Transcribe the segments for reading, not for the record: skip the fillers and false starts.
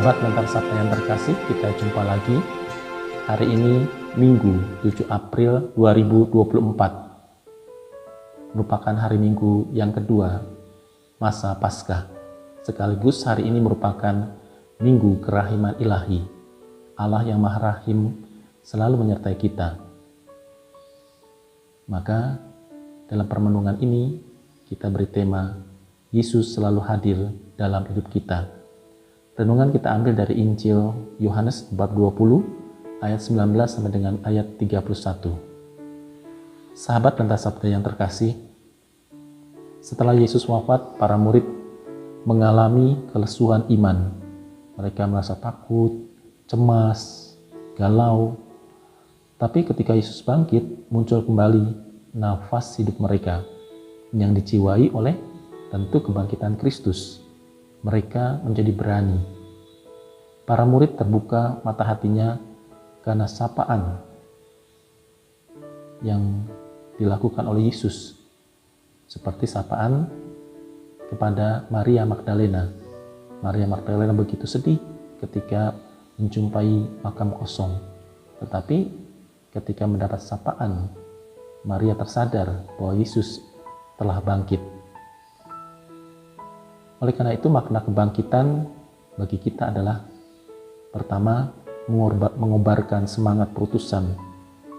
Sahabat Mental Sabda yang terkasih, kita jumpa lagi. Hari ini Minggu 7 April 2024 merupakan hari Minggu yang kedua masa Paskah. Sekaligus hari ini merupakan Minggu Kerahiman Ilahi. Allah yang Maha Rahim selalu menyertai kita. Maka dalam permenungan ini kita beri tema Yesus selalu hadir dalam hidup kita. Renungan kita ambil dari Injil Yohanes bab 20 ayat 19 sampai dengan ayat 31. Sahabat Mental Sabda yang terkasih, setelah Yesus wafat, para murid mengalami kelesuan iman. Mereka merasa takut, cemas, galau. Tapi ketika Yesus bangkit, muncul kembali nafas hidup mereka yang dijiwai oleh tentu kebangkitan Kristus. Mereka menjadi berani. Para murid terbuka mata hatinya karena sapaan yang dilakukan oleh Yesus, seperti sapaan kepada Maria Magdalena. Maria Magdalena begitu sedih ketika menjumpai makam kosong, tetapi ketika mendapat sapaan, Maria tersadar bahwa Yesus telah bangkit. Oleh karena itu, makna kebangkitan bagi kita adalah pertama, mengobarkan semangat perutusan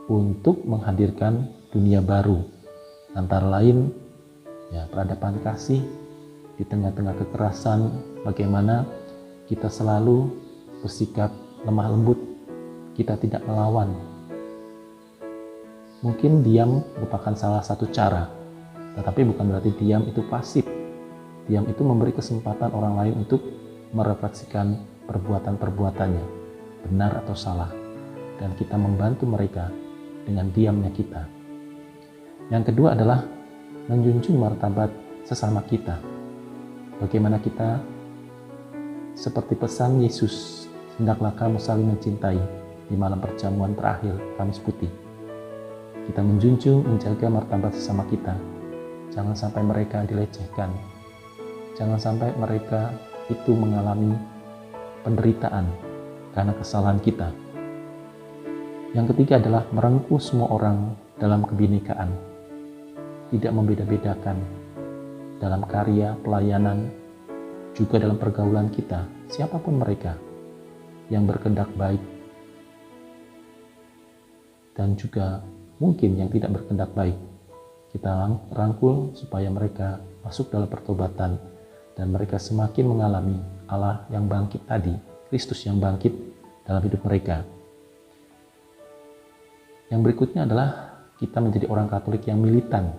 untuk menghadirkan dunia baru. Antara lain, peradaban kasih di tengah-tengah kekerasan, bagaimana kita selalu bersikap lemah lembut, kita tidak melawan. Mungkin diam merupakan salah satu cara, tetapi bukan berarti diam itu pasif. Diam itu memberi kesempatan orang lain untuk merefleksikan perbuatan-perbuatannya, benar atau salah, dan kita membantu mereka dengan diamnya kita. Yang kedua adalah menjunjung martabat sesama kita. Bagaimana kita, seperti pesan Yesus, hendaklah kamu saling mencintai di malam perjamuan terakhir Kamis Putih. Kita menjunjung, menjaga martabat sesama kita. Jangan sampai mereka dilecehkan. Jangan sampai mereka itu mengalami penderitaan karena kesalahan kita. Yang ketiga adalah merengkuh semua orang dalam kebinekaan, tidak membeda-bedakan dalam karya, pelayanan, juga dalam pergaulan kita, siapapun mereka yang berkehendak baik dan juga mungkin yang tidak berkehendak baik. Kita rangkul supaya mereka masuk dalam pertobatan dan mereka semakin mengalami Allah yang bangkit tadi, Kristus yang bangkit dalam hidup mereka. Yang berikutnya adalah kita menjadi orang Katolik yang militan.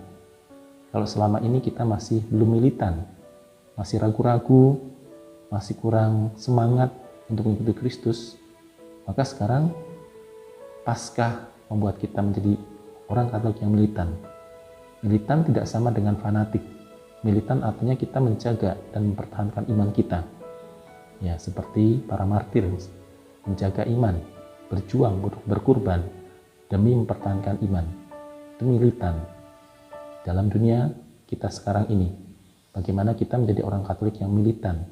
Kalau selama ini kita masih belum militan, masih ragu-ragu, masih kurang semangat untuk mengikuti Kristus, maka sekarang Paskah membuat kita menjadi orang Katolik yang militan. Militan tidak sama dengan fanatik. Militan artinya kita menjaga dan mempertahankan iman kita. Seperti para martir, menjaga iman, berjuang, berkorban demi mempertahankan iman. Itu militan. Dalam dunia kita sekarang ini, bagaimana kita menjadi orang Katolik yang militan?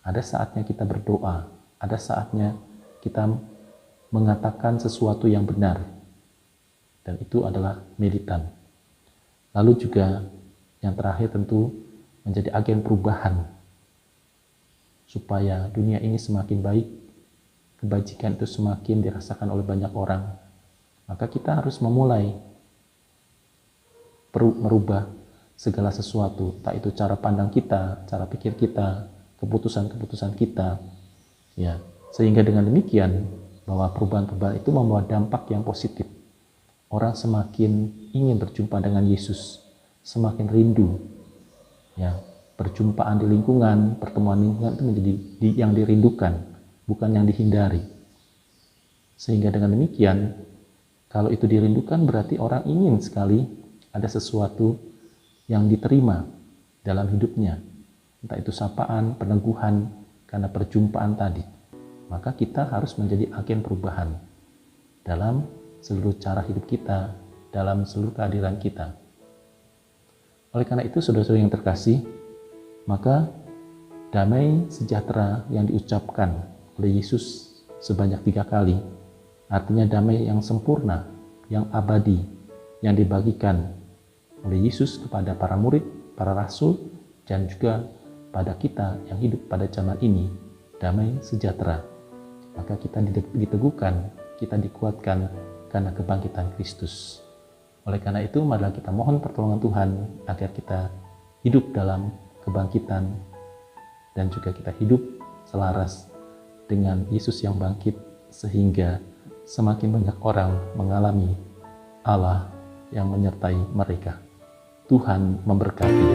Ada saatnya kita berdoa, ada saatnya kita mengatakan sesuatu yang benar, dan itu adalah militan. Lalu juga yang terakhir tentu menjadi agen perubahan supaya dunia ini semakin baik, kebajikan itu semakin dirasakan oleh banyak orang. Maka kita harus memulai merubah segala sesuatu, tak itu cara pandang kita, cara pikir kita, keputusan-keputusan kita, sehingga dengan demikian bahwa perubahan-perubahan itu membawa dampak yang positif. Orang semakin ingin berjumpa dengan Yesus, semakin rindu. Perjumpaan di lingkungan, pertemuan lingkungan itu menjadi yang dirindukan, bukan yang dihindari. Sehingga dengan demikian, kalau itu dirindukan berarti orang ingin sekali ada sesuatu yang diterima dalam hidupnya. Entah itu sapaan, peneguhan, karena perjumpaan tadi. Maka kita harus menjadi agen perubahan dalam seluruh cara hidup kita, dalam seluruh kehadiran kita. Oleh karena itu, saudara-saudara yang terkasih, maka Damai sejahtera yang diucapkan oleh Yesus sebanyak 3 kali, artinya damai yang sempurna, yang abadi, yang dibagikan oleh Yesus kepada para murid, para rasul, dan juga pada kita yang hidup pada zaman ini, damai sejahtera. Maka kita diteguhkan, kita dikuatkan karena kebangkitan Kristus. Oleh karena itu, marilah kita mohon pertolongan Tuhan agar kita hidup dalam kebangkitan dan juga kita hidup selaras dengan Yesus yang bangkit, sehingga semakin banyak orang mengalami Allah yang menyertai mereka. Tuhan memberkati.